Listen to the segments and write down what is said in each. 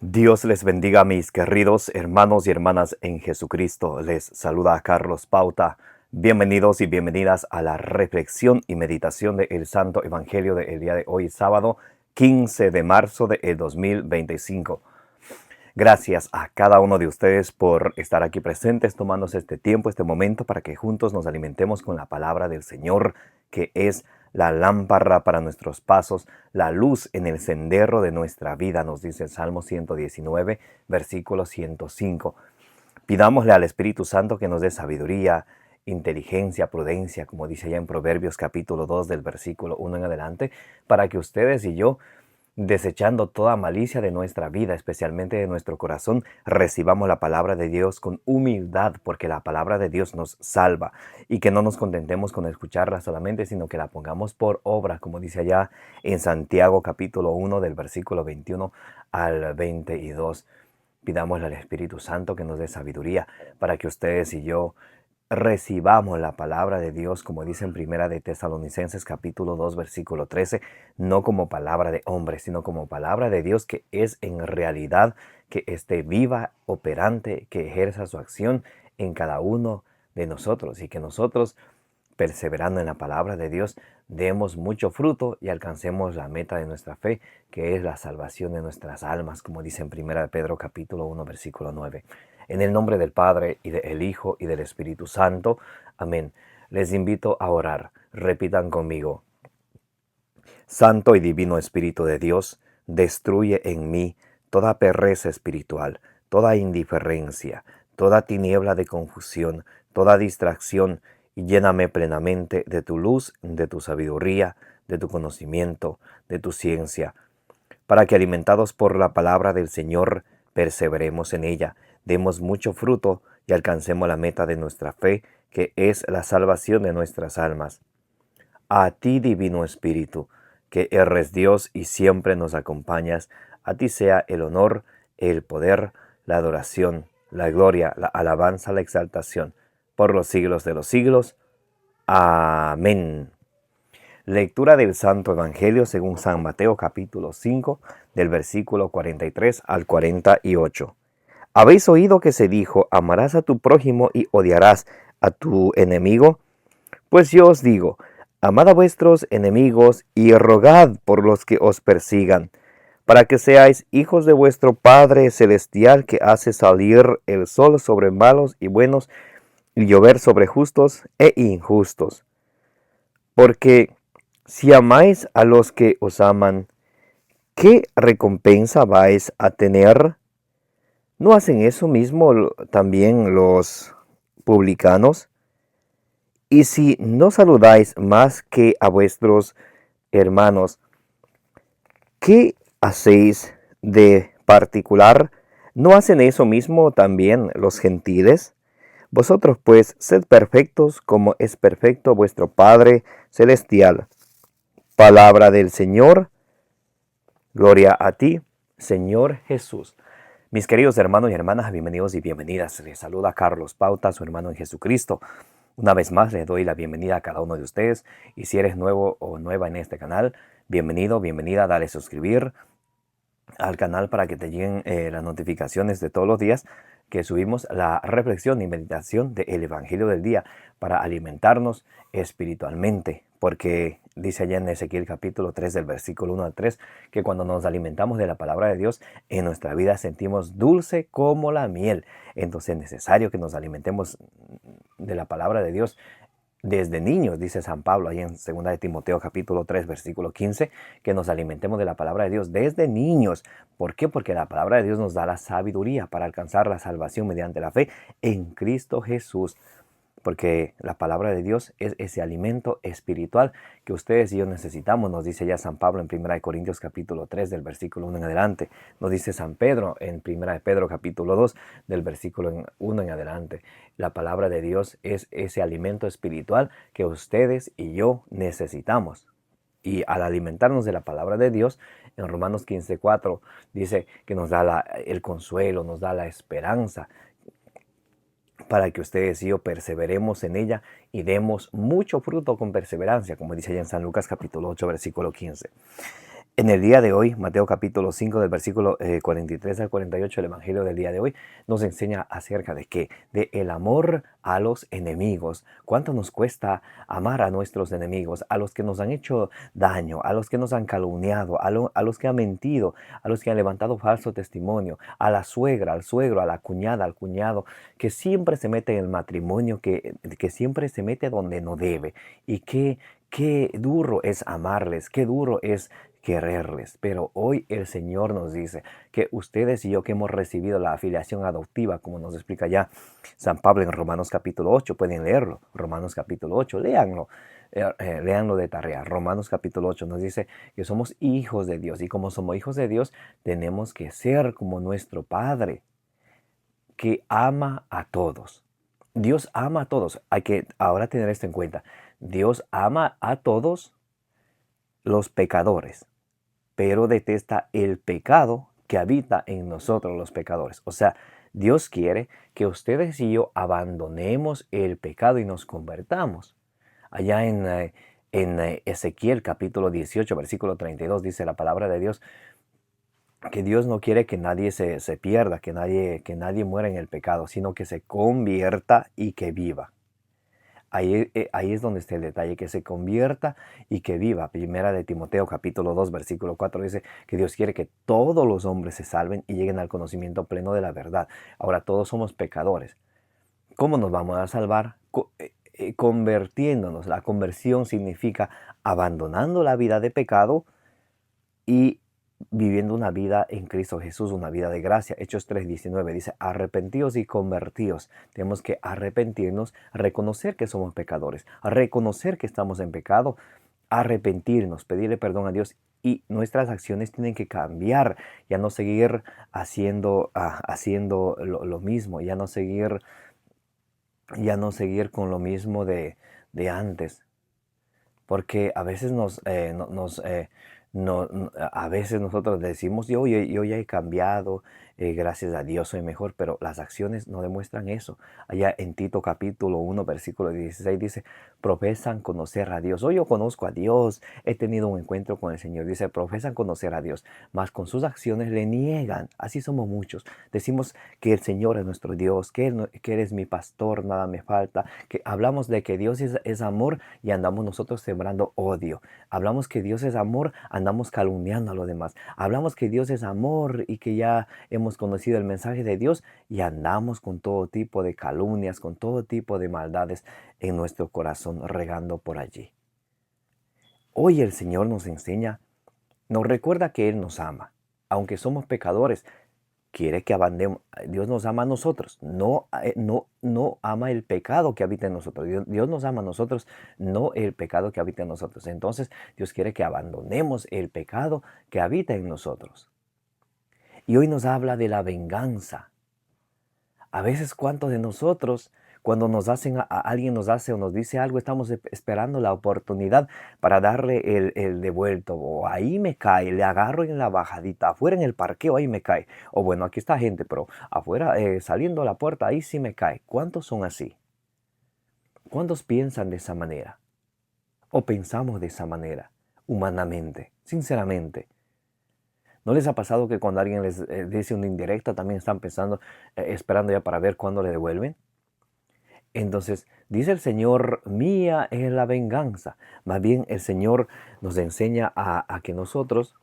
Dios les bendiga, mis queridos hermanos y hermanas en Jesucristo. Les saluda Carlos Pauta. Bienvenidos y bienvenidas a la reflexión y meditación del Santo Evangelio del día de hoy, sábado 15 de marzo de 2025. Gracias a cada uno de ustedes por estar aquí presentes, tomándose este tiempo, este momento, para que juntos nos alimentemos con la palabra del Señor, que es la lámpara para nuestros pasos, la luz en el sendero de nuestra vida, nos dice el Salmo 119, versículo 105. Pidámosle al Espíritu Santo que nos dé sabiduría, inteligencia, prudencia, como dice ya en Proverbios capítulo 2 del versículo 1 en adelante, para que ustedes y yo, desechando toda malicia de nuestra vida, especialmente de nuestro corazón, recibamos la palabra de Dios con humildad, porque la palabra de Dios nos salva, y que no nos contentemos con escucharla solamente, sino que la pongamos por obra, como dice allá en Santiago capítulo 1 del versículo 21 al 22. Pidámosle al Espíritu Santo que nos dé sabiduría para que ustedes y yo recibamos la palabra de Dios, como dice en Primera de Tesalonicenses capítulo 2 versículo 13, no como palabra de hombre, sino como palabra de Dios, que es en realidad, que esté viva, operante, que ejerza su acción en cada uno de nosotros, y que nosotros, perseverando en la palabra de Dios, demos mucho fruto y alcancemos la meta de nuestra fe, que es la salvación de nuestras almas, como dice en Primera de Pedro capítulo 1 versículo 9. En el nombre del Padre, y del Hijo, y del Espíritu Santo. Amén. Les invito a orar. Repitan conmigo. Santo y divino Espíritu de Dios, destruye en mí toda pereza espiritual, toda indiferencia, toda tiniebla de confusión, toda distracción, y lléname plenamente de tu luz, de tu sabiduría, de tu conocimiento, de tu ciencia, para que, alimentados por la palabra del Señor, perseveremos en ella, demos mucho fruto y alcancemos la meta de nuestra fe, que es la salvación de nuestras almas. A ti, Divino Espíritu, que eres Dios y siempre nos acompañas, a ti sea el honor, el poder, la adoración, la gloria, la alabanza, la exaltación, por los siglos de los siglos. Amén. Lectura del Santo Evangelio según San Mateo capítulo 5, del versículo 43 al 48. ¿Habéis oído que se dijo, amarás a tu prójimo y odiarás a tu enemigo? Pues yo os digo, amad a vuestros enemigos y rogad por los que os persigan, para que seáis hijos de vuestro Padre Celestial, que hace salir el sol sobre malos y buenos y llover sobre justos e injustos. Porque si amáis a los que os aman, ¿qué recompensa vais a tener? ¿No hacen eso mismo también los publicanos? Y si no saludáis más que a vuestros hermanos, ¿qué hacéis de particular? ¿No hacen eso mismo también los gentiles? Vosotros pues sed perfectos como es perfecto vuestro Padre Celestial. Palabra del Señor. Gloria a ti, Señor Jesús. Mis queridos hermanos y hermanas, bienvenidos y bienvenidas. Les saluda Carlos Pauta, su hermano en Jesucristo. Una vez más les doy la bienvenida a cada uno de ustedes, y si eres nuevo o nueva en este canal, bienvenido, bienvenida, dale suscribir al canal para que te lleguen las notificaciones de todos los días que subimos la reflexión y meditación del Evangelio del día, para alimentarnos espiritualmente, porque dice allá en Ezequiel capítulo 3 del versículo 1 al 3 que cuando nos alimentamos de la palabra de Dios, en nuestra vida sentimos dulce como la miel. Entonces es necesario que nos alimentemos de la palabra de Dios desde niños, dice San Pablo ahí en 2 de Timoteo capítulo 3 versículo 15, que nos alimentemos de la palabra de Dios desde niños. ¿Por qué? Porque la palabra de Dios nos da la sabiduría para alcanzar la salvación mediante la fe en Cristo Jesús. Porque la palabra de Dios es ese alimento espiritual que ustedes y yo necesitamos, nos dice ya San Pablo en 1 Corintios capítulo 3 del versículo 1 en adelante. Nos dice San Pedro en 1 Pedro capítulo 2 del versículo 1 en adelante. La palabra de Dios es ese alimento espiritual que ustedes y yo necesitamos. Y al alimentarnos de la palabra de Dios, en Romanos 15:4 dice que nos da el consuelo, nos da la esperanza, para que ustedes y yo perseveremos en ella y demos mucho fruto con perseverancia, como dice allá en San Lucas capítulo 8 versículo 15. En el día de hoy, Mateo capítulo 5 del versículo 43 al 48, el Evangelio del día de hoy nos enseña acerca de qué, de el amor a los enemigos. ¿Cuánto nos cuesta amar a nuestros enemigos, a los que nos han hecho daño, a los que nos han calumniado, a los que han mentido, a los que han levantado falso testimonio, a la suegra, al suegro, a la cuñada, al cuñado, que siempre se mete en el matrimonio, que siempre se mete donde no debe? Y qué duro es amarles, qué duro es quererles. Pero hoy el Señor nos dice que ustedes y yo, que hemos recibido la afiliación adoptiva, como nos explica ya San Pablo en Romanos capítulo 8, pueden leerlo, Romanos capítulo 8, léanlo. Léanlo de tarea. Romanos capítulo 8 nos dice que somos hijos de Dios, y como somos hijos de Dios tenemos que ser como nuestro Padre, que ama a todos. Dios ama a todos. Hay que ahora tener esto en cuenta. Dios ama a todos los pecadores, pero detesta el pecado que habita en nosotros los pecadores. O sea, Dios quiere que ustedes y yo abandonemos el pecado y nos convertamos. Allá en Ezequiel capítulo 18, versículo 32, dice la palabra de Dios que Dios no quiere que nadie se pierda, que nadie muera en el pecado, sino que se convierta y que viva. Ahí es donde está el detalle, que se convierta y que viva. Primera de Timoteo capítulo 2 versículo 4 dice que Dios quiere que todos los hombres se salven y lleguen al conocimiento pleno de la verdad. Ahora, todos somos pecadores. ¿Cómo nos vamos a salvar? Convirtiéndonos. La conversión significa abandonando la vida de pecado y viviendo una vida en Cristo Jesús, una vida de gracia. Hechos 3:19 dice, arrepentíos y convertíos. Tenemos que arrepentirnos, reconocer que somos pecadores, reconocer que estamos en pecado, arrepentirnos, pedirle perdón a Dios, y nuestras acciones tienen que cambiar, ya no seguir haciendo lo mismo, ya no seguir con lo mismo de antes. Porque a veces a veces nosotros decimos, yo ya he cambiado, gracias a Dios soy mejor, pero las acciones no demuestran eso. Allá en Tito capítulo 1, versículo 16 dice, profesan conocer a Dios. Hoy yo conozco a Dios, he tenido un encuentro con el Señor. Dice, profesan conocer a Dios, mas con sus acciones le niegan. Así somos muchos. Decimos que el Señor es nuestro Dios, que Él es mi pastor, nada me falta. Que hablamos de que Dios es amor y andamos nosotros sembrando odio. Hablamos que Dios es amor, andamos calumniando a los demás. Hablamos que Dios es amor y que ya hemos conocido el mensaje de Dios y andamos con todo tipo de calumnias, con todo tipo de maldades en nuestro corazón regando por allí. Hoy el Señor nos enseña, nos recuerda que Él nos ama. Aunque somos pecadores, quiere que abandonemos. Dios nos ama a nosotros, no ama el pecado que habita en nosotros. Dios nos ama a nosotros, no el pecado que habita en nosotros. Entonces Dios quiere que abandonemos el pecado que habita en nosotros. Y hoy nos habla de la venganza. A veces, ¿cuántos de nosotros, cuando alguien nos hace o nos dice algo, estamos esperando la oportunidad para darle el devuelto? O ahí me cae, le agarro en la bajadita, afuera en el parqueo, ahí me cae. O bueno, aquí está gente, pero afuera, saliendo a la puerta, ahí sí me cae. ¿Cuántos son así? ¿Cuántos piensan de esa manera? ¿O pensamos de esa manera, humanamente, sinceramente? ¿No les ha pasado que cuando alguien les dice una indirecta también están pensando, esperando ya para ver cuándo le devuelven? Entonces, dice el Señor, mía es la venganza. Más bien el Señor nos enseña a que nosotros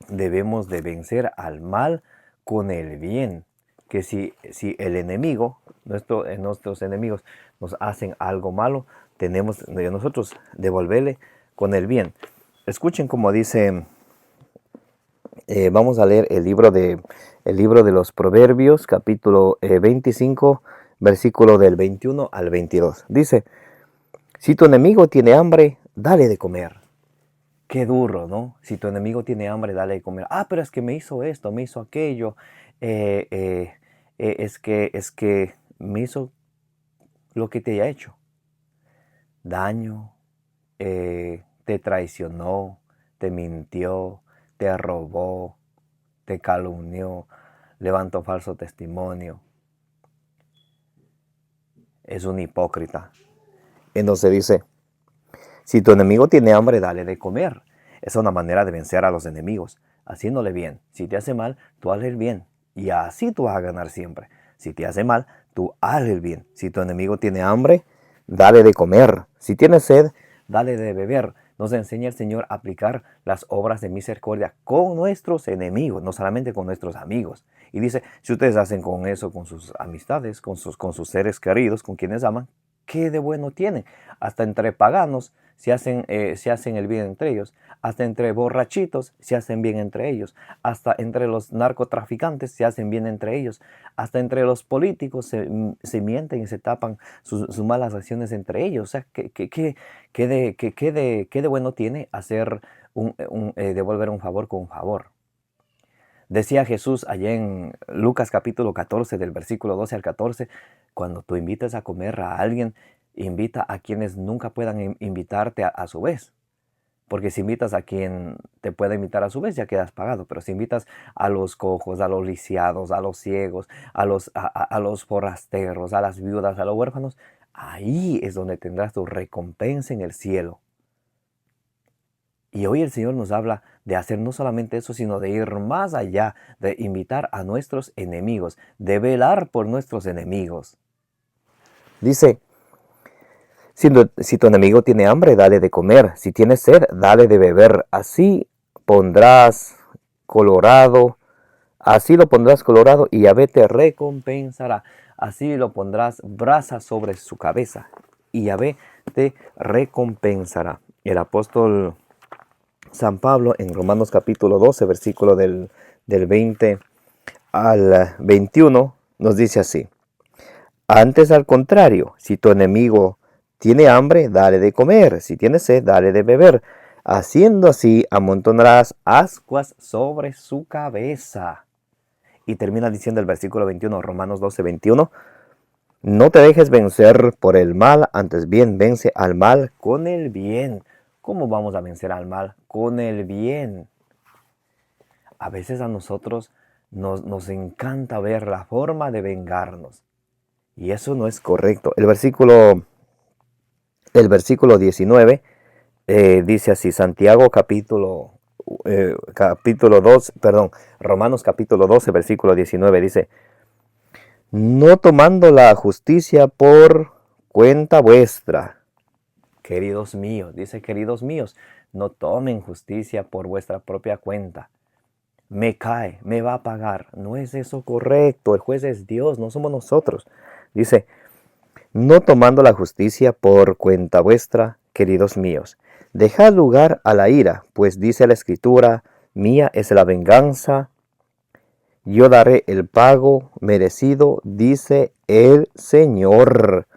debemos de vencer al mal con el bien. Que si el enemigo, nuestros enemigos nos hacen algo malo, tenemos de nosotros devolverle con el bien. Escuchen como dice. Vamos a leer el libro de los Proverbios, capítulo 25, versículo del 21 al 22. Dice, si tu enemigo tiene hambre, dale de comer. Qué duro, ¿no? Si tu enemigo tiene hambre, dale de comer. Ah, pero es que me hizo esto, me hizo aquello. Es que me hizo lo que te haya hecho. Daño, te traicionó, te mintió, te robó, te calumnió, levantó falso testimonio. Es un hipócrita. Entonces dice, si tu enemigo tiene hambre, dale de comer. Es una manera de vencer a los enemigos, haciéndole bien. Si te hace mal, tú hazle el bien. Y así tú vas a ganar siempre. Si te hace mal, tú hazle el bien. Si tu enemigo tiene hambre, dale de comer. Si tiene sed, dale de beber. Nos enseña el Señor a aplicar las obras de misericordia con nuestros enemigos, no solamente con nuestros amigos. Y dice, si ustedes hacen con eso, con sus amistades, con sus seres queridos, con quienes aman, ¿qué de bueno tienen? Hasta entre paganos se hacen el bien entre ellos. Hasta entre borrachitos se hacen bien entre ellos. Hasta entre los narcotraficantes se hacen bien entre ellos. Hasta entre los políticos se mienten y se tapan sus malas acciones entre ellos. O sea, ¿qué de bueno tiene hacer devolver un favor con un favor? Decía Jesús allá en Lucas capítulo 14, del versículo 12 al 14, cuando tú invitas a comer a alguien, invita a quienes nunca puedan invitarte a su vez. Porque si invitas a quien te pueda invitar a su vez, ya quedas pagado. Pero si invitas a los cojos, a los lisiados, a los ciegos, a los forasteros, a las viudas, a los huérfanos, ahí es donde tendrás tu recompensa en el cielo. Y hoy el Señor nos habla de hacer no solamente eso, sino de ir más allá, de invitar a nuestros enemigos, de velar por nuestros enemigos. Dice, si tu enemigo tiene hambre, dale de comer. Si tiene sed, dale de beber. Así lo pondrás colorado y Yahvé te recompensará. Así lo pondrás brasa sobre su cabeza y Yahvé te recompensará. El apóstol San Pablo en Romanos capítulo 12, versículo del 20 al 21, nos dice así. Antes, al contrario, si tu enemigo tiene hambre, dale de comer. Si tiene sed, dale de beber. Haciendo así, amontonarás ascuas sobre su cabeza. Y termina diciendo el versículo 21, Romanos 12, 21. No te dejes vencer por el mal, antes bien vence al mal con el bien. ¿Cómo vamos a vencer al mal? Con el bien. A veces a nosotros nos encanta ver la forma de vengarnos. Y eso no es correcto. El versículo 19 dice así, Romanos capítulo 12, versículo 19 dice, no tomando la justicia por cuenta vuestra. Queridos míos, dice, queridos míos, no tomen justicia por vuestra propia cuenta. Me va a pagar. No es eso correcto. El juez es Dios, no somos nosotros. Dice, no tomando la justicia por cuenta vuestra, queridos míos. Dejad lugar a la ira, pues dice la Escritura, mía es la venganza, yo daré el pago merecido, dice el Señor.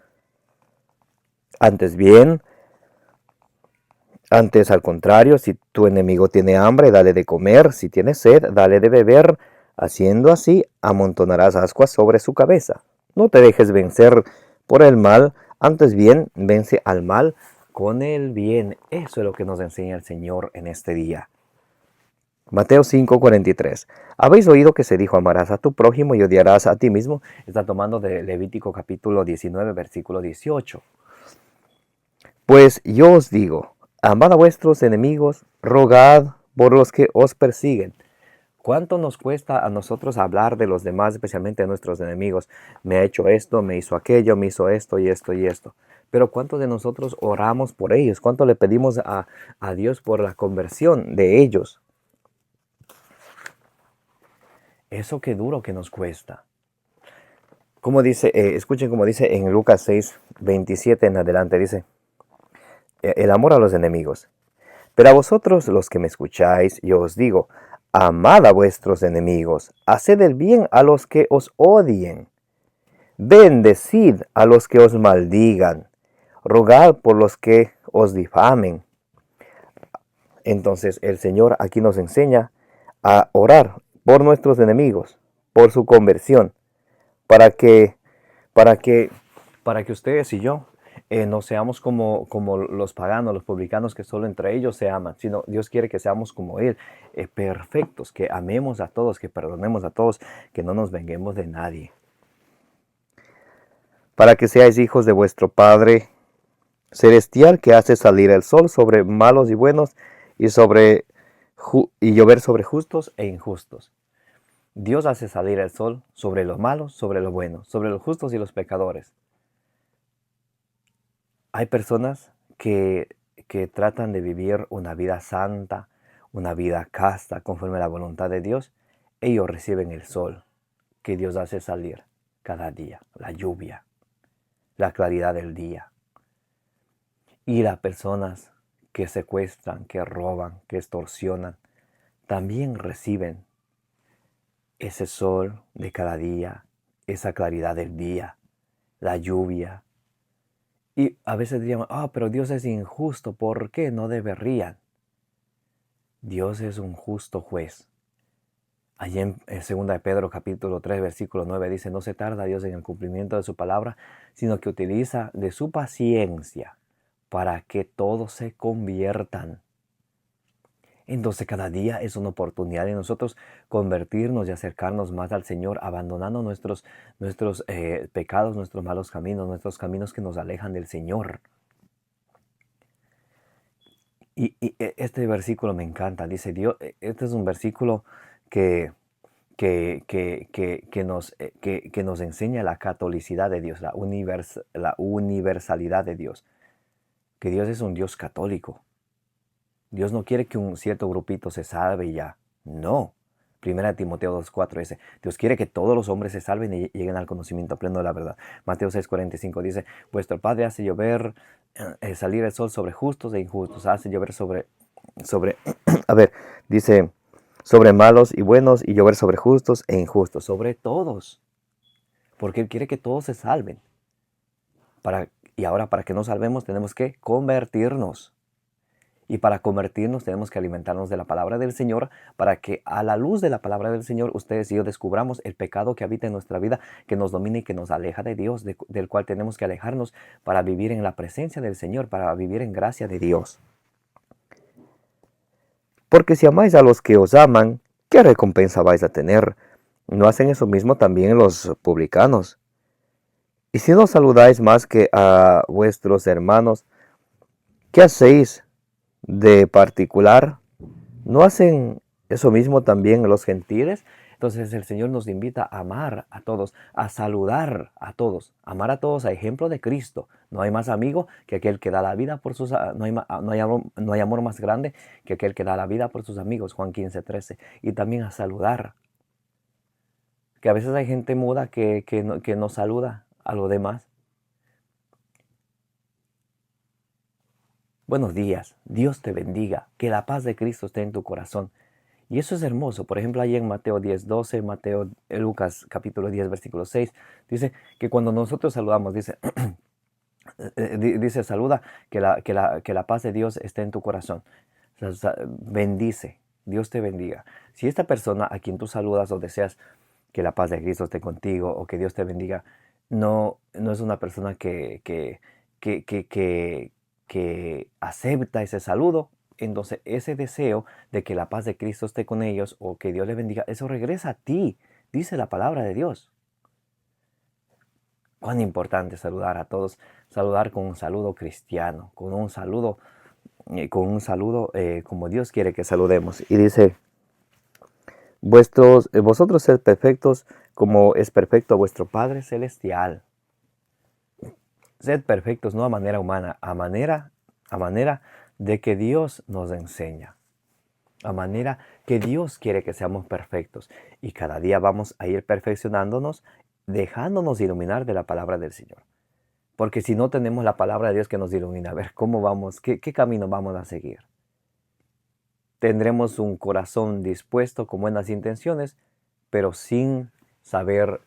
Antes al contrario, si tu enemigo tiene hambre, dale de comer. Si tiene sed, dale de beber. Haciendo así, amontonarás ascuas sobre su cabeza. No te dejes vencer por el mal, antes bien, vence al mal con el bien. Eso es lo que nos enseña el Señor en este día. Mateo 5:43. ¿Habéis oído que se dijo, amarás a tu prójimo y odiarás a ti mismo? Está tomando de Levítico capítulo 19, versículo 18. Pues yo os digo, amad a vuestros enemigos, rogad por los que os persiguen. ¿Cuánto nos cuesta a nosotros hablar de los demás, especialmente de nuestros enemigos? Me ha hecho esto, me hizo aquello, me hizo esto y esto y esto. Pero ¿cuántos de nosotros oramos por ellos? ¿Cuánto le pedimos a Dios por la conversión de ellos? Eso qué duro que nos cuesta. Como dice, escuchen como dice en Lucas 6, 27 en adelante, dice, el amor a los enemigos. Pero a vosotros los que me escucháis, yo os digo, amad a vuestros enemigos, haced el bien a los que os odien, bendecid a los que os maldigan, rogad por los que os difamen. Entonces el Señor aquí nos enseña a orar por nuestros enemigos, por su conversión, para que ustedes y yo no seamos como los paganos, los publicanos, que solo entre ellos se aman, sino Dios quiere que seamos como Él, perfectos, que amemos a todos, que perdonemos a todos, que no nos venguemos de nadie. Para que seáis hijos de vuestro Padre Celestial, que hace salir el sol sobre malos y buenos, y y llover sobre justos e injustos. Dios hace salir el sol sobre los malos, sobre los buenos, sobre los justos y los pecadores. Hay personas que tratan de vivir una vida santa, una vida casta, conforme a la voluntad de Dios. Ellos reciben el sol que Dios hace salir cada día, la lluvia, la claridad del día. Y las personas que secuestran, que roban, que extorsionan, también reciben ese sol de cada día, esa claridad del día, la lluvia. Y a veces diríamos, pero Dios es injusto, ¿por qué no deberían? Dios es un justo juez. Allí en 2 de Pedro capítulo 3 versículo 9 dice, no se tarda Dios en el cumplimiento de su palabra, sino que utiliza de su paciencia para que todos se conviertan. Entonces cada día es una oportunidad de nosotros convertirnos y acercarnos más al Señor, abandonando nuestros pecados, nuestros malos caminos, nuestros caminos que nos alejan del Señor. Y este versículo me encanta, dice Dios, este es un versículo que nos enseña la catolicidad de Dios, la universalidad de Dios, que Dios es un Dios católico. Dios no quiere que un cierto grupito se salve y ya, no. 1 Timoteo 2:4 dice, Dios quiere que todos los hombres se salven y lleguen al conocimiento pleno de la verdad. Mateo 6:45 dice, vuestro Padre hace llover, salir el sol sobre justos e injustos, hace llover sobre dice, sobre malos y buenos y llover sobre justos e injustos, sobre todos. Porque Él quiere que todos se salven. Y ahora para que nos salvemos tenemos que convertirnos. Y para convertirnos tenemos que alimentarnos de la palabra del Señor para que a la luz de la palabra del Señor ustedes y yo descubramos el pecado que habita en nuestra vida, que nos domina y que nos aleja de Dios, del cual tenemos que alejarnos para vivir en la presencia del Señor, para vivir en gracia de Dios. Porque si amáis a los que os aman, ¿qué recompensa vais a tener? ¿No hacen eso mismo también los publicanos? Y si no saludáis más que a vuestros hermanos, ¿qué hacéis de particular? ¿No hacen eso mismo también los gentiles? Entonces el Señor nos invita a amar a todos, a saludar a todos, amar a todos a ejemplo de Cristo. No hay más amigo que aquel que da la vida por sus amigos. No hay amor más grande que aquel que da la vida por sus amigos, Juan 15:13. Y también a saludar. Que a veces hay gente muda que no saluda a los demás. Buenos días, Dios te bendiga, que la paz de Cristo esté en tu corazón. Y eso es hermoso. Por ejemplo, ahí en Mateo 10:12, Lucas capítulo 10, versículo 6, dice que cuando nosotros saludamos, dice, saluda, que la paz de Dios esté en tu corazón. Bendice, Dios te bendiga. Si esta persona a quien tú saludas o deseas que la paz de Cristo esté contigo o que Dios te bendiga, no es una persona que acepta ese saludo, entonces ese deseo de que la paz de Cristo esté con ellos o que Dios les bendiga, eso regresa a ti, dice la palabra de Dios. Cuán importante saludar a todos, saludar con un saludo cristiano, con un saludo como Dios quiere que saludemos. Y dice, vosotros sed perfectos como es perfecto vuestro Padre Celestial. Sed perfectos, no a manera humana, a manera de que Dios nos enseña. A manera que Dios quiere que seamos perfectos. Y cada día vamos a ir perfeccionándonos, dejándonos iluminar de la palabra del Señor. Porque si no tenemos la palabra de Dios que nos ilumina, a ver cómo vamos, qué camino vamos a seguir. Tendremos un corazón dispuesto con buenas intenciones, pero sin saber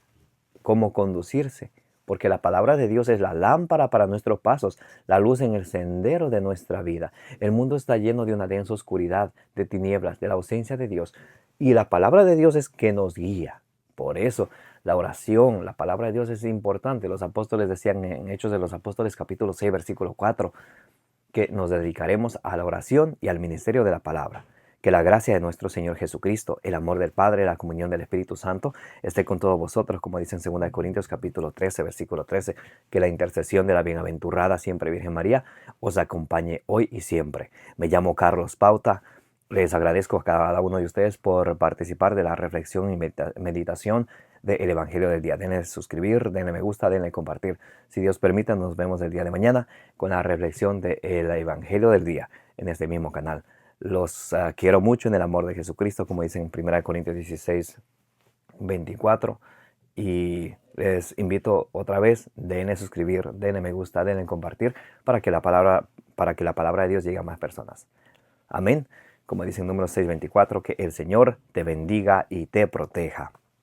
cómo conducirse. Porque la palabra de Dios es la lámpara para nuestros pasos, la luz en el sendero de nuestra vida. El mundo está lleno de una densa oscuridad, de tinieblas, de la ausencia de Dios. Y la palabra de Dios es que nos guía. Por eso la oración, la palabra de Dios es importante. Los apóstoles decían en Hechos de los Apóstoles capítulo 6, versículo 4, que nos dedicaremos a la oración y al ministerio de la palabra. Que la gracia de nuestro Señor Jesucristo, el amor del Padre, la comunión del Espíritu Santo esté con todos vosotros, como dice en 2 Corintios capítulo 13, versículo 13. Que la intercesión de la bienaventurada siempre Virgen María os acompañe hoy y siempre. Me llamo Carlos Pauta. Les agradezco a cada uno de ustedes por participar de la reflexión y meditación del Evangelio del día. Denle suscribir, denle me gusta, denle compartir. Si Dios permite, nos vemos el día de mañana con la reflexión del Evangelio del día en este mismo canal. Los quiero mucho en el amor de Jesucristo, como dice en 1 Corintios 16, 24. Y les invito otra vez, denle suscribir, denle me gusta, denle compartir para que la palabra de Dios llegue a más personas. Amén. Como dice en Números 6:24, que el Señor te bendiga y te proteja.